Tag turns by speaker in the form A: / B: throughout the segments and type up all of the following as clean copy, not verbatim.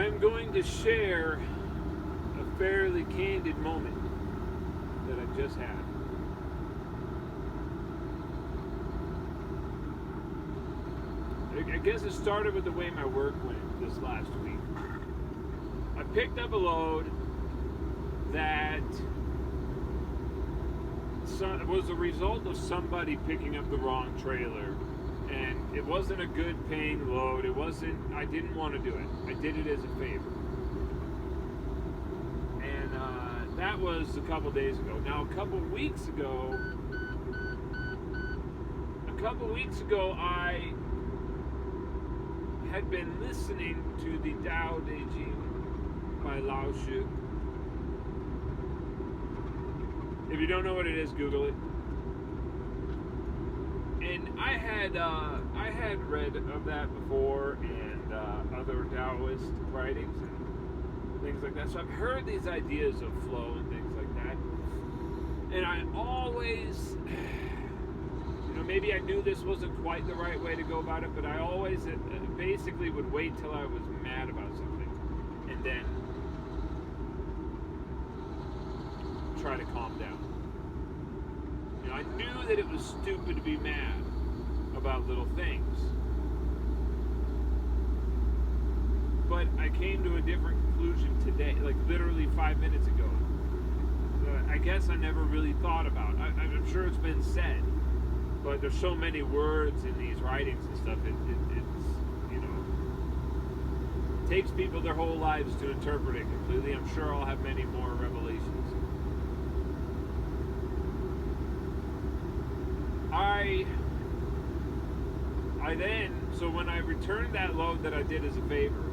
A: I'm going to share a fairly candid moment that I just had. I guess it started with the way my work went this last week. I picked up a load that was a result of somebody picking up the wrong trailer, and it wasn't a good paying load. I didn't want to do it. I did it as a favor. And that was a couple days ago. Now, a couple weeks ago, I had been listening to the Tao Te Ching by Lao Tzu. If you don't know what it is, Google it. And I had read of that before, and other Taoist writings and things like that. So I've heard these ideas of flow and things like that. And I always, maybe I knew this wasn't quite the right way to go about it, but I always basically would wait till I was mad about something, and then try to calm down. I knew that it was stupid to be mad about little things, but I came to a different conclusion today, like literally 5 minutes ago. I guess I never really thought about it. I'm sure it's been said, but there's so many words in these writings and stuff, it takes people their whole lives to interpret it completely. I'm sure I'll have many more revelations. So when I returned that load that I did as a favor,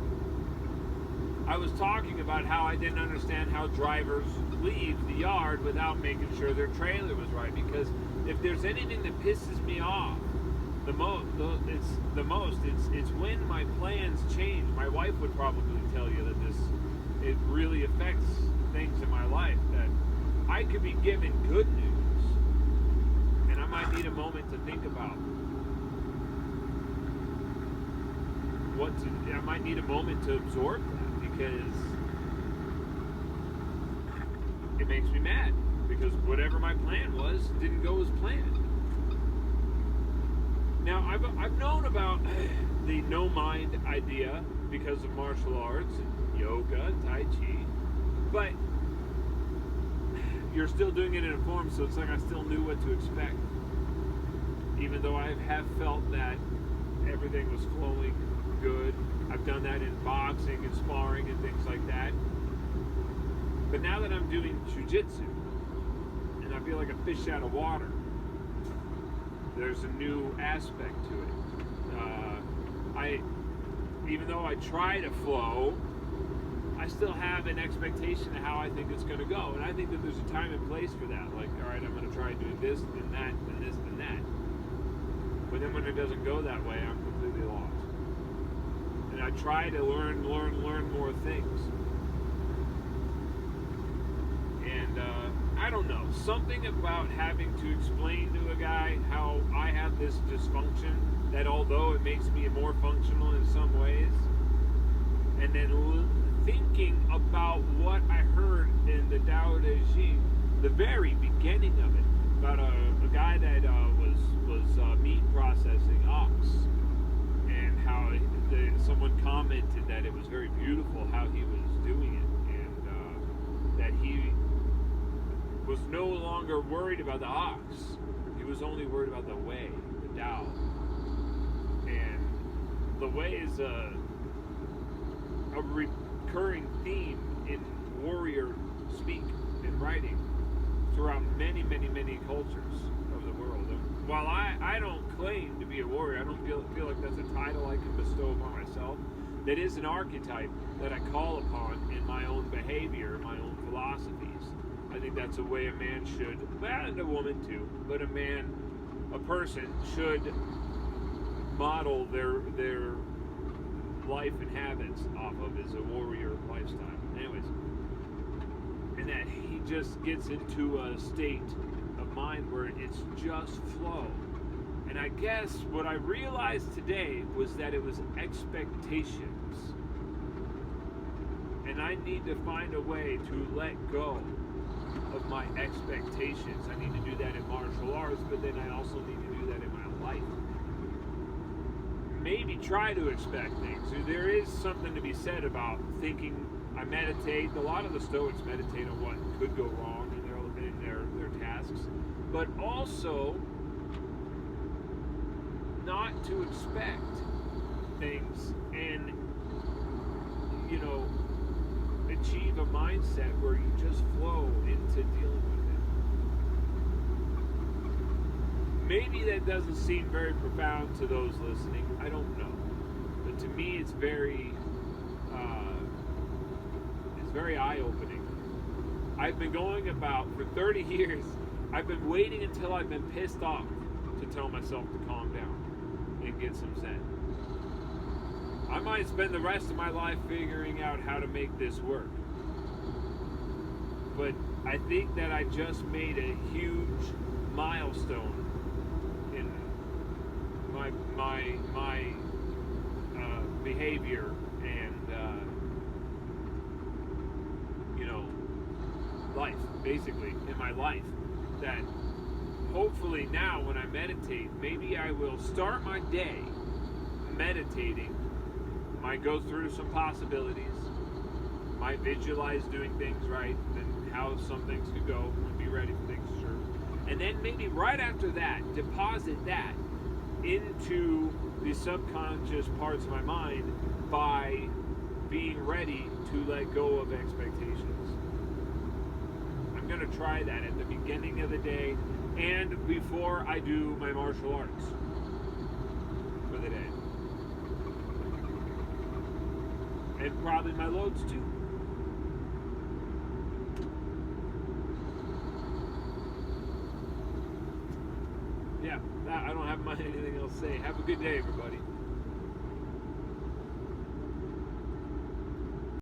A: I was talking about how I didn't understand how drivers leave the yard without making sure their trailer was right. Because if there's anything that pisses me off it's when my plans change. My wife would probably tell you that it really affects things in my life, that I could be given good news, and I might need a moment to think about I might need a moment to absorb that, because it makes me mad, because whatever my plan was didn't go as planned. Now, I've known about the no mind idea because of martial arts and yoga and Tai Chi, but you're still doing it in a form, so it's like I still knew what to expect, even though I have felt that everything was flowing good. I've done that in boxing and sparring and things like that. But now that I'm doing jiu-jitsu, and I feel like a fish out of water, there's a new aspect to it. Even though I try to flow, I still have an expectation of how I think it's going to go. And I think that there's a time and place for that. Like, all right, I'm going to try doing this, and that, and this, and that. But then when it doesn't go that way, I'm completely lost. And I try to learn more things. And I don't know, something about having to explain to a guy how I have this dysfunction, that although it makes me more functional in some ways, and then thinking about what I heard in the Tao Te Ching, the very beginning of it, about a guy that was meat processing ox, and how someone commented that it was very beautiful how he was doing it, and that he was no longer worried about the ox. He was only worried about the way, the Tao. And the way is a recurring theme in warrior speak and writing throughout many, many, many cultures of the world. And while I don't claim to be a warrior, I don't feel like that's a title I can bestow upon myself. That is an archetype that I call upon in my own behavior, my own philosophies. I think that's a way a man should, and a woman too, but a person should model their life and habits off of, is a warrior lifestyle. Anyways, and that he just gets into a state of mind where it's just flow. And I guess what I realized today was that it was expectations. And I need to find a way to let go of my expectations. I need to do that in martial arts, but then I also need to do that in my life. Maybe try to expect things. There is something to be said about thinking. I meditate. A lot of the Stoics meditate on what could go wrong in their tasks, but also not to expect things and achieve a mindset where you just flow into dealing with it. Maybe that doesn't seem very profound to those listening. I don't know, but to me, it's very eye-opening. I've been going about for 30 years. I've been waiting until I've been pissed off to tell myself to calm down and get some zen. I might spend the rest of my life figuring out how to make this work. But I think that I just made a huge milestone in my behavior and life, basically, in my life, that hopefully now when I meditate, maybe I will start my day meditating. Might go through some possibilities, might visualize doing things right, and how some things could go, and be ready for things, sure. And then maybe right after that, deposit that into the subconscious parts of my mind by being ready to let go of expectations. I'm going to try that at the beginning of the day and before I do my martial arts for the day. And probably my loads too. Yeah, I don't have anything else to say. Have a good day, everybody.